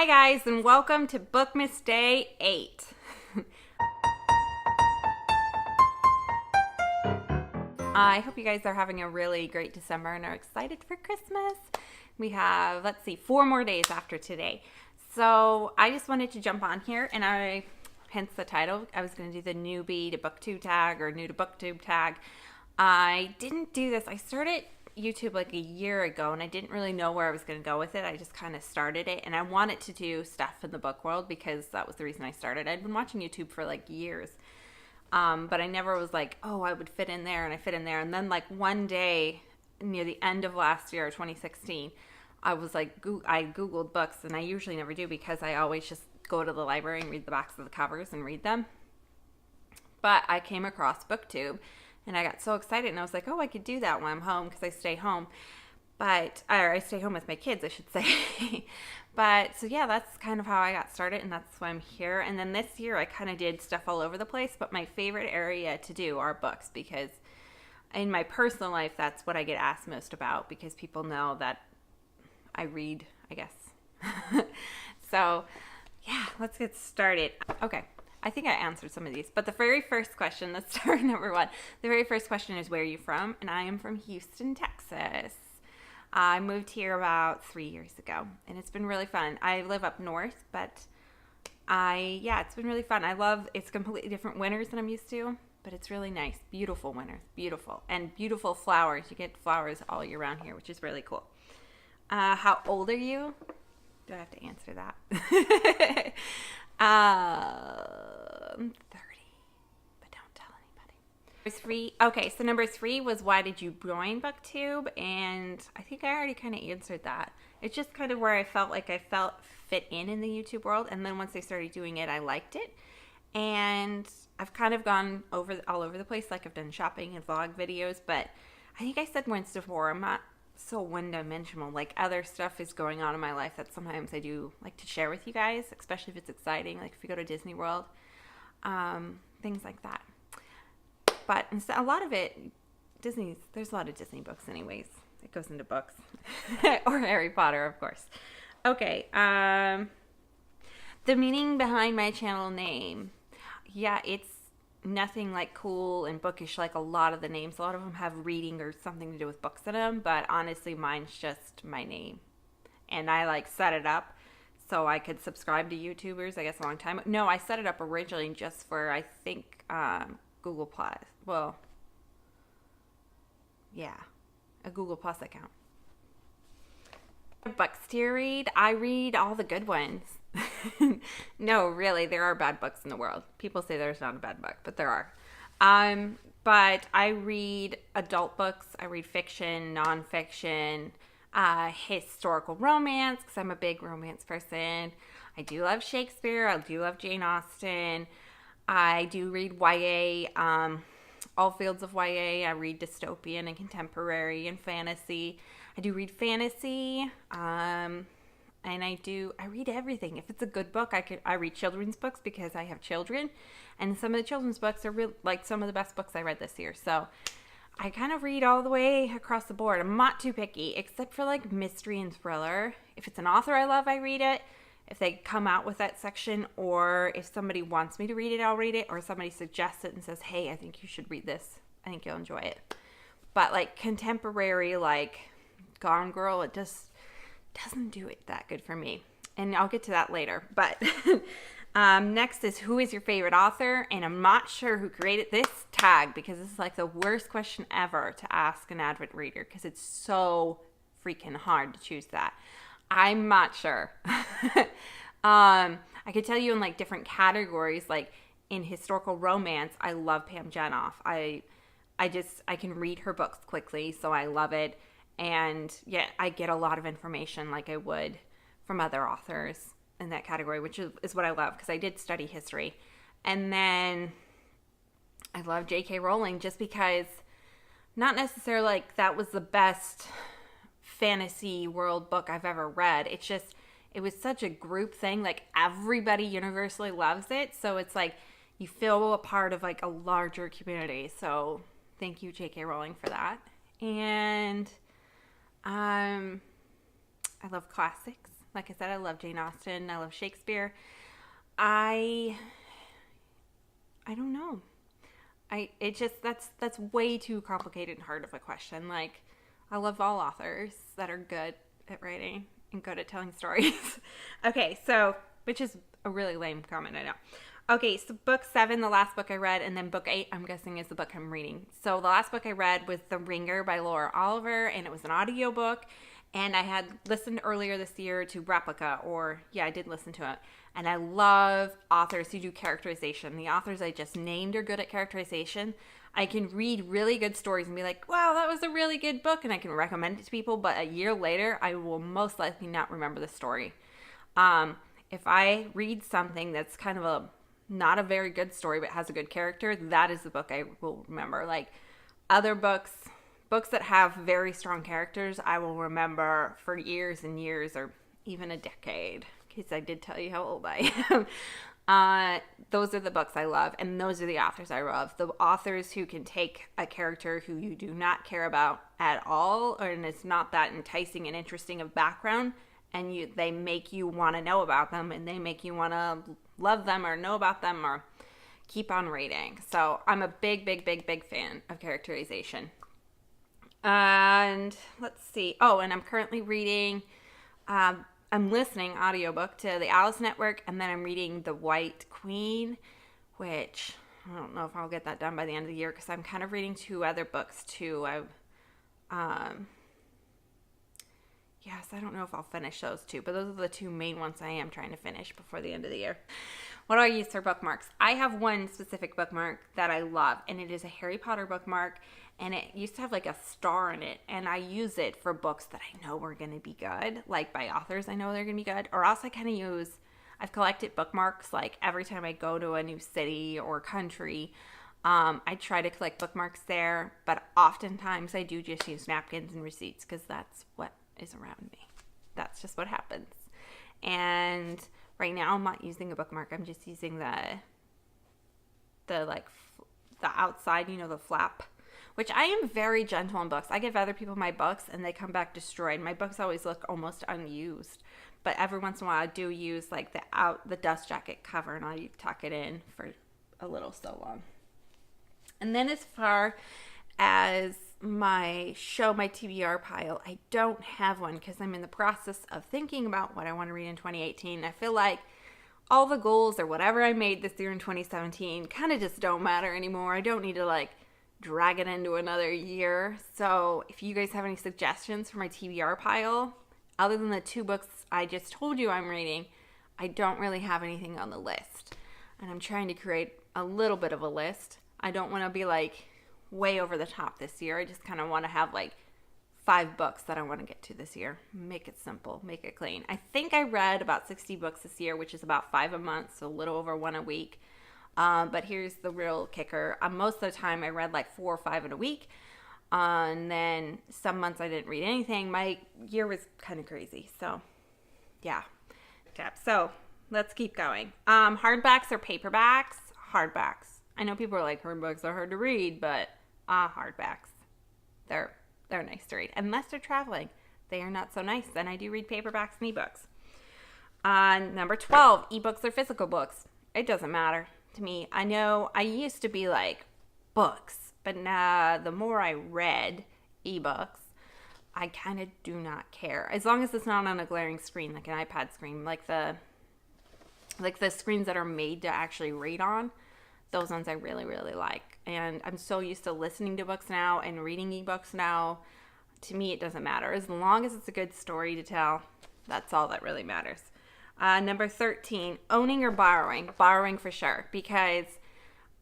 Hi guys, and welcome to Bookmas Day 8. I hope you guys are having a really great December and are excited for Christmas. We have, 4 more days after today. So I just wanted to jump on here, and hence the title, I was going to do the Newbie to Booktube Tag or New to Booktube Tag. I didn't do this. I started YouTube like a year ago, and I didn't really know where I was going to go with it. I just kind of started it, and I wanted to do stuff in the book world because that was the reason I started. I'd been watching YouTube for like years, but I never was like, oh, I would fit in there, and I fit in there. And then like one day near the end of last year, 2016, I was like, I Googled books, and I usually never do because I always just go to the library and read the backs of the covers and read them. But I came across Booktube, and I got so excited, and I was like, oh, I could do that when I'm home because I stay home. Or I stay home with my kids, I should say. So yeah, that's kind of how I got started, and that's why I'm here. And then this year I kind of did stuff all over the place, but my favorite area to do are books because in my personal life, that's what I get asked most about because people know that I read, I guess. So yeah, let's get started. Okay. I think I answered some of these, but the very first question, let's start number 1. The very first question is, where are you from? And I am from Houston, Texas. I moved here about 3 years ago, and it's been really fun. I live up north, but it's been really fun. It's completely different winters than I'm used to, but it's really nice. Beautiful winters, beautiful. And beautiful flowers. You get flowers all year round here, which is really cool. How old are you? Do I have to answer that? I'm 30, but don't tell anybody. Number 3 was, why did you join Booktube? And I think I already kind of answered that. It's just kind of where I felt like I fit in the YouTube world, and then once I started doing it, I liked it. And I've kind of gone all over the place, like I've done shopping and vlog videos, but I think I said once before, I'm not so one-dimensional. Like, other stuff is going on in my life that sometimes I do like to share with you guys, especially if it's exciting, like if you go to Disney World, things like that. But instead, a lot of it, there's a lot of Disney books anyways. It goes into books. Or Harry Potter, of course. Okay, the meaning behind my channel name. Yeah, it's nothing like cool and bookish like a lot of the names. A lot of them have reading or something to do with books in them, but honestly mine's just my name. And I set it up so I could subscribe to YouTubers, I guess, a long time. No, I set it up originally just for, I think, Google Plus. Well, yeah, a Google Plus account. Books do you read? I read all the good ones. No, really, there are bad books in the world. People say there's not a bad book, but there are. But I read adult books. I read fiction, nonfiction, historical romance, because I'm a big romance person. I do love Shakespeare. I do love Jane Austen. I do read YA, all fields of YA. I read dystopian and contemporary and fantasy. I do read fantasy. And I read everything. If it's a good book, I read children's books because I have children, and some of the children's books are some of the best books I read this year. So I kind of read all the way across the board. I'm not too picky, except for mystery and thriller. If it's an author I love, I read it. If they come out with that section, or if somebody wants me to read it, I'll read it, or somebody suggests it and says, hey, I think you should read this. I think you'll enjoy it. But contemporary, Gone Girl, it just doesn't do it that good for me, and I'll get to that later. But next is, who is your favorite author? And I'm not sure who created this tag because this is the worst question ever to ask an avid reader because it's so freaking hard to choose that. I'm not sure. I could tell you in different categories, in historical romance, I love Pam Jenoff. I can read her books quickly, so I love it. And yeah, I get a lot of information like I would from other authors in that category, which is what I love because I did study history. And then I love J.K. Rowling just because, not necessarily that was the best fantasy world book I've ever read. It's just, it was such a group thing. Everybody universally loves it. So it's you feel a part of a larger community. So thank you, J.K. Rowling, for that. And I love classics. Like I said, I love Jane Austen. I love Shakespeare. I don't know. That's way too complicated and hard of a question. Like, I love all authors that are good at writing and good at telling stories. Okay, so, which is a really lame comment, I know. Okay, so book 7, the last book I read, and then book 8, I'm guessing, is the book I'm reading. So the last book I read was The Ringer by Laura Oliver, and it was an audiobook. And I had listened earlier this year to Replica, I did listen to it. And I love authors who do characterization. The authors I just named are good at characterization. I can read really good stories and be like, wow, that was a really good book, and I can recommend it to people, but a year later, I will most likely not remember the story. If I read something that's kind of not a very good story, but has a good character, that is the book I will remember. Like, other books that have very strong characters, I will remember for years and years, or even a decade, because I did tell you how old I am. Those are the books I love, and those are the authors I love. The authors who can take a character who you do not care about at all, and it's not that enticing and interesting of background, and they make you want to know about them, and they make you want to love them or know about them or keep on reading. So I'm a big fan of characterization. And let's see. Oh, and I'm currently reading, I'm listening audiobook to the Alice Network, and then I'm reading The White Queen, which I don't know if I'll get that done by the end of the year, because I'm kind of reading 2 other books too. Yes, I don't know if I'll finish those 2, but those are the 2 main ones I am trying to finish before the end of the year. What do I use for bookmarks? I have one specific bookmark that I love, and it is a Harry Potter bookmark, and it used to have like a star in it, and I use it for books that I know are going to be good, like by authors I know they're going to be good, or else I've collected bookmarks, like every time I go to a new city or country, I try to collect bookmarks there, but oftentimes I do just use napkins and receipts, because that's what is around me. That's just what happens. And right now I'm not using a bookmark. I'm just using the outside, the flap, which I am very gentle on books. I give other people my books and they come back destroyed. My books always look almost unused, but every once in a while I do use like the dust jacket cover, and I tuck it in for a little so long. And then as far as my TBR pile, I don't have one, because I'm in the process of thinking about what I want to read in 2018. I feel like all the goals or whatever I made this year in 2017 kind of just don't matter anymore. I don't need to drag it into another year. So if you guys have any suggestions for my TBR pile, other than the 2 books I just told you I'm reading, I don't really have anything on the list. And I'm trying to create a little bit of a list. I don't want to be way over the top this year. I just kind of want to have 5 books that I want to get to this year. Make it simple, make it clean. I think I read about 60 books this year, which is about 5 a month, so a little over 1 a week. But here's the real kicker. Most of the time I read 4 or 5 in a week. And then some months I didn't read anything. My year was kind of crazy. So yeah. So let's keep going. Hardbacks or paperbacks? Hardbacks. I know people are like, hardbacks are hard to read, but hardbacks. They're nice to read. Unless they're traveling, they are not so nice. Then I do read paperbacks and ebooks. Number 12, ebooks or physical books. It doesn't matter to me. I know I used to be books, but now the more I read ebooks, I kind of do not care. As long as it's not on a glaring screen, like an iPad screen, like the screens that are made to actually read on. Those ones I really, really like. And I'm so used to listening to books now and reading ebooks now. To me, it doesn't matter. As long as it's a good story to tell, that's all that really matters. Number 13, owning or borrowing. Borrowing for sure, because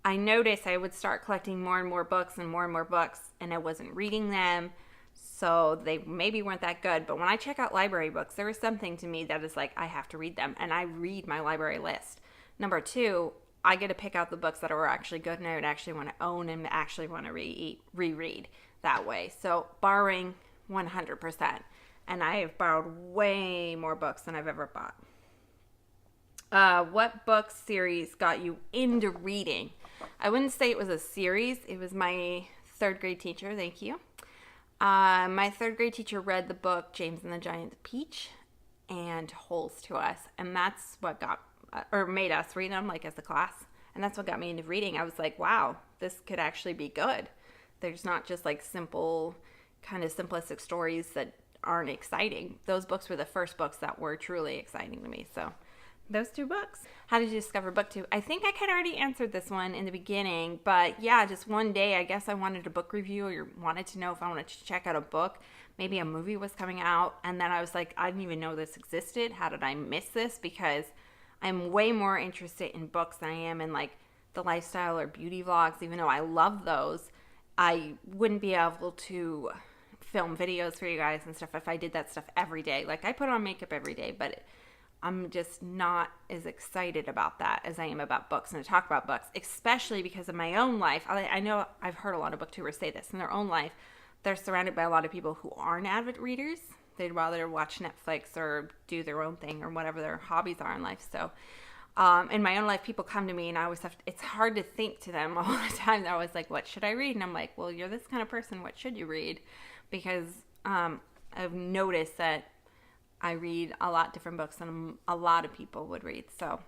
I noticed I would start collecting more and more books, and I wasn't reading them. So they maybe weren't that good. But when I check out library books, there is something to me that is I have to read them. And I read my library list. Number 2, I get to pick out the books that are actually good and I would actually want to own and actually want to reread that way. So borrowing 100%. And I have borrowed way more books than I've ever bought. What book series got you into reading? I wouldn't say it was a series. It was my 3rd grade teacher. Thank you. My 3rd grade teacher read the book James and the Giant Peach. and holes to us. And that's what got, or made us read them, like as a class. And that's what got me into reading. I was like, wow, this could actually be good. There's not just like simple, kind of simplistic stories that aren't exciting. Those books were the first books that were truly exciting to me. So those 2 books. How did you discover Booktube? I think I kind of already answered this one in the beginning, but yeah, just one day, I guess I wanted a book review or wanted to know if I wanted to check out a book. Maybe a movie was coming out, and then I was like, I didn't even know this existed. How did I miss this? Because I'm way more interested in books than I am in like the lifestyle or beauty vlogs. Even though I love those, I wouldn't be able to film videos for you guys and stuff if I did that stuff every day. Like I put on makeup every day, but I'm just not as excited about that as I am about books and to talk about books, especially because of my own life. I know I've heard a lot of booktubers say this in their own life. They're surrounded by a lot of people who aren't avid readers. They'd rather watch Netflix or do their own thing or whatever their hobbies are in life. So in my own life, people come to me and I always it's hard to think to them all the time. They're always like, what should I read? And I'm like, well, you're this kind of person. What should you read? Because I've noticed that I read a lot different books than a lot of people would read. So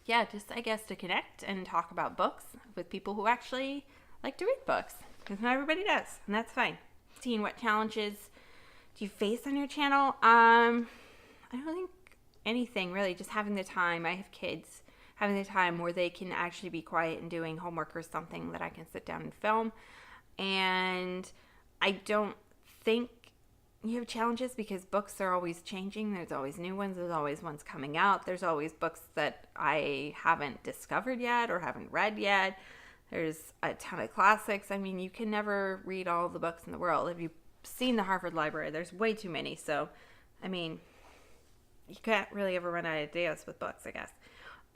yeah, just I guess to connect and talk about books with people who actually like to read books. Because not everybody does, and that's fine. What challenges do you face on your channel? I don't think anything really, just having the time. I have kids, having the time where they can actually be quiet and doing homework or something that I can sit down and film. And I don't think you have challenges because books are always changing. There's always new ones. There's always ones coming out. There's always books that I haven't discovered yet or haven't read yet. There's a ton of classics. I mean, you can never read all of the books in the world. If you've seen the Harvard Library, there's way too many. So, I mean, you can't really ever run out of ideas with books, I guess.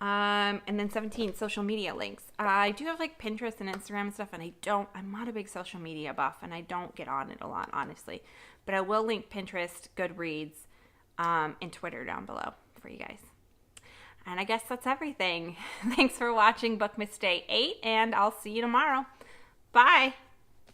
And then 17, social media links. I do have like Pinterest and Instagram and stuff, and I'm not a big social media buff, and I don't get on it a lot, honestly. But I will link Pinterest, Goodreads, and Twitter down below for you guys. And I guess that's everything. Thanks for watching Bookmas Day 8, and I'll see you tomorrow. Bye!